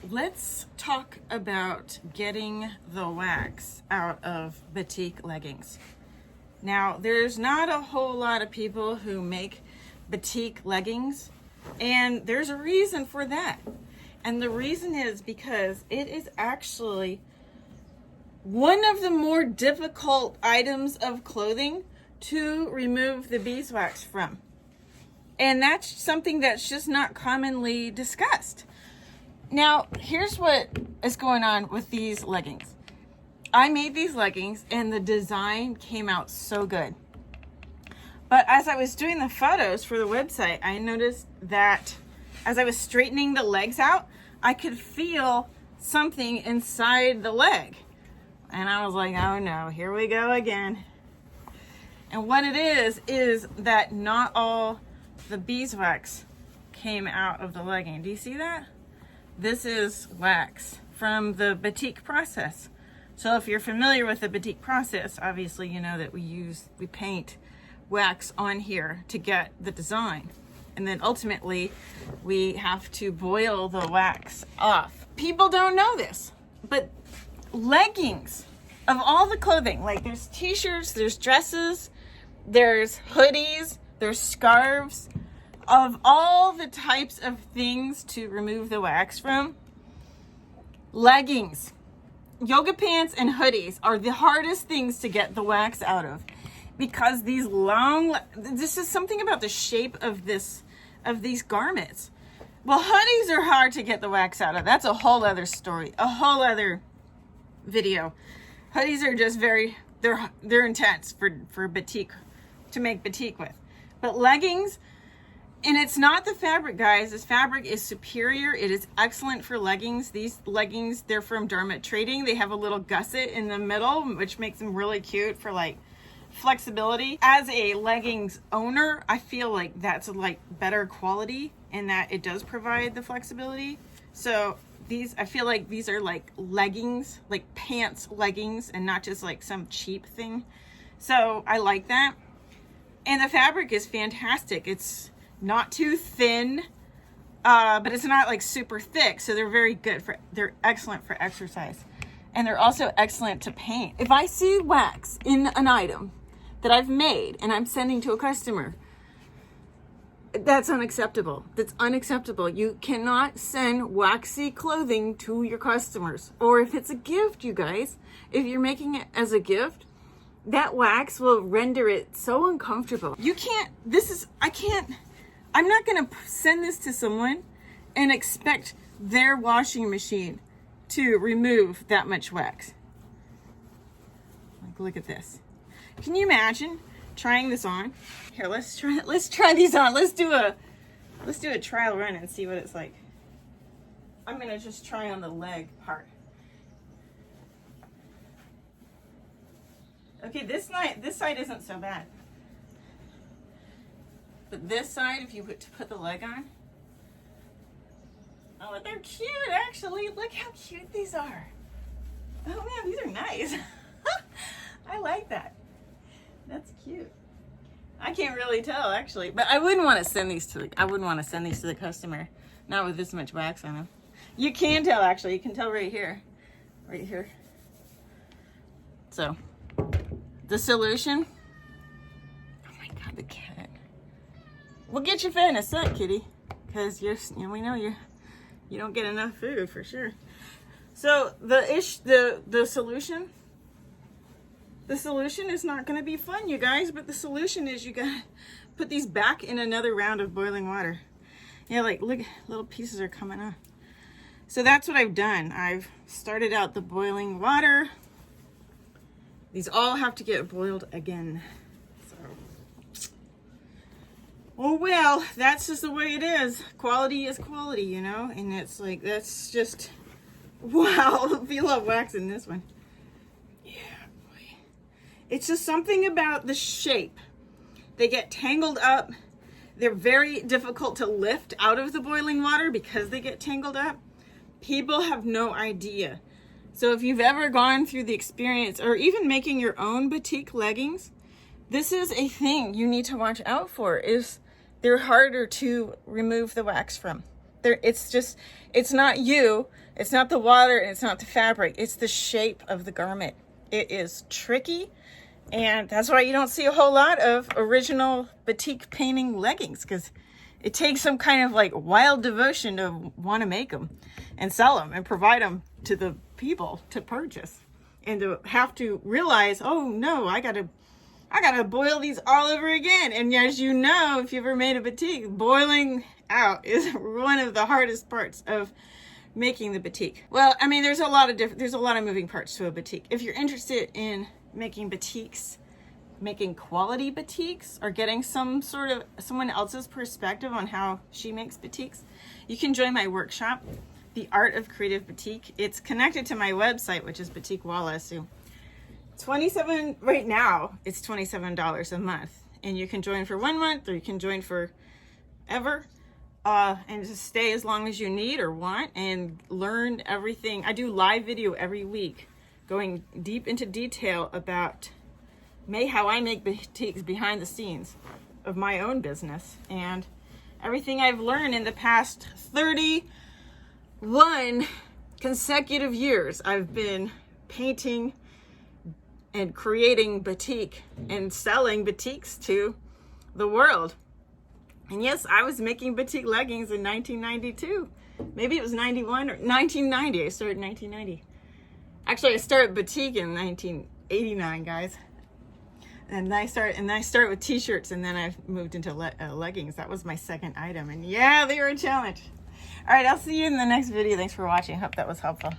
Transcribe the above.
let's talk about getting the wax out of batik leggings. Now, there's not a whole lot of people who make batik leggings, and there's a reason for that. And the reason is because it is actually one of the more difficult items of clothing to remove the beeswax from. And that's something that's just not commonly discussed. Now, here's what is going on with these leggings. I made these leggings and the design came out so good. But as I was doing the photos for the website, I noticed that as I was straightening the legs out, I could feel something inside the leg. And I was like, oh no, here we go again. And what it is that not all the beeswax came out of the legging. Do you see that? This is wax from the batik process. So if you're familiar with the batik process, obviously you know that we paint wax on here to get the design. And then ultimately we have to boil the wax off. People don't know this, but leggings, of all the clothing, like there's t-shirts, there's dresses, there's hoodies, there's scarves, of all the types of things to remove the wax from, leggings, yoga pants, and hoodies are the hardest things to get the wax out of, because this is something about the shape of these garments. Well, hoodies are hard to get the wax out of. That's a whole other story, a whole other video. Hoodies are just they're intense for batik, to make batik with. But leggings, and it's not the fabric, guys. This fabric is superior. It is excellent for leggings. These leggings, they're from Dermot Trading. They have a little gusset in the middle, which makes them really cute for like flexibility. As a leggings owner, I feel like that's like better quality in that it does provide the flexibility. So I feel like these are like leggings, like pants leggings, and not just like some cheap thing. So I like that. And the fabric is fantastic. It's not too thin, but it's not like super thick. So they're excellent for exercise. And they're also excellent to paint. If I see wax in an item that I've made and I'm sending to a customer, that's unacceptable. That's unacceptable. You cannot send waxy clothing to your customers. Or if it's a gift, you guys, if you're making it as a gift, that wax will render it so uncomfortable. I'm not gonna send this to someone and expect their washing machine to remove that much wax. Like, look at this. Can you imagine trying this on? Here, let's try these on. Let's do a trial run and see what it's like. I'm gonna just try on the leg part. Okay, this side isn't so bad. But this side, if you put the leg on, oh, they're cute, actually. Look how cute these are. Oh man, these are nice. I like that. That's cute. I can't really tell, actually, but I wouldn't want to send these to the customer, not with this much wax on them. You can tell, actually. You can tell right here, So, the solution. Oh my God, the cat. We'll get you fed in a sec, kitty, because we know you don't get enough food for sure. So the solution is not going to be fun, you guys. But the solution is you gotta put these back in another round of boiling water. Yeah, like look, little pieces are coming off. So that's what I've done. I've started out the boiling water. These all have to get boiled again. Oh well, that's just the way it is. Quality is quality, you know? And it's like, that's just, wow, feel of wax in this one. Yeah, boy. It's just something about the shape. They get tangled up. They're very difficult to lift out of the boiling water because they get tangled up. People have no idea. So if you've ever gone through the experience, or even making your own batik leggings, this is a thing you need to watch out for. Is they're harder to remove the wax from. It's not you, It's not the water and it's not the fabric. It's the shape of the garment. It is tricky. And that's why you don't see a whole lot of original batik painting leggings, because it takes some kind of like wild devotion to want to make them and sell them and provide them to the people to purchase, and to have to realize, oh no, I gotta boil these all over again. And as you know, if you've ever made a batik, boiling out is one of the hardest parts of making the batik. Well, I mean, there's a lot of moving parts to a batik. If you're interested in making batiks, making quality batiks, or getting someone else's perspective on how she makes batiks, you can join my workshop, The Art of Creative Batik. It's connected to my website, which is Batikwalla. So right now it's $27 a month, and you can join for 1 month, or you can join for ever, and just stay as long as you need or want and learn everything. I do live video every week, going deep into detail about how I make batiks behind the scenes of my own business, and everything I've learned in the past 31 consecutive years. I've been painting and creating batik and selling batiks to the world. And yes, I was making batik leggings in 1992. Maybe it was 91 or 1990. I started in 1990. Actually, I started batik in 1989, guys. And I started with t-shirts, and then I moved into leggings. That was my second item. And yeah, they were a challenge. All right, I'll see you in the next video. Thanks for watching. Hope that was helpful.